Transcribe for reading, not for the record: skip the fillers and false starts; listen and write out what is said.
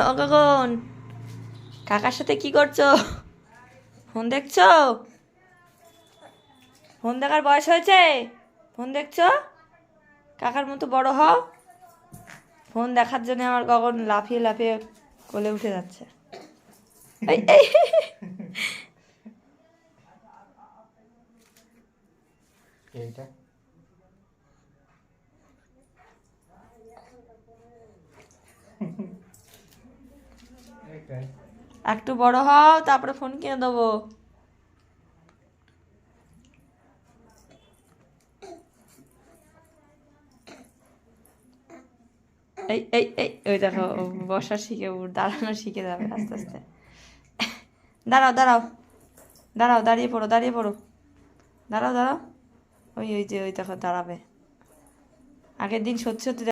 ও কখন কাকার সাথে কি করছো? ফোন দেখছো? ফোন দেখার বয়স হয়েছে? ফোন দেখছো? কাকার মতো বড় হও। ফোন দেখার জন্য আমার কখন লাফিয়ে লাফিয়ে কোলে উঠে যাচ্ছে। এই এই এইটা একটু বড় হও, তারপরে ফোন কিনে দেবো। এই এই এই ওই দেখো, বসা শিখে দাঁড়ানো শিখে যাবে আস্তে আস্তে। দাঁড়াও দাঁড়াও দাঁড়াও, দাঁড়িয়ে পড়ো, দাঁড়িয়ে পড়ো, দাঁড়াও দাঁড়াও। ওই ওই যে ওই দেখো দাঁড়াবে। আগের দিন সত্যি সত্যি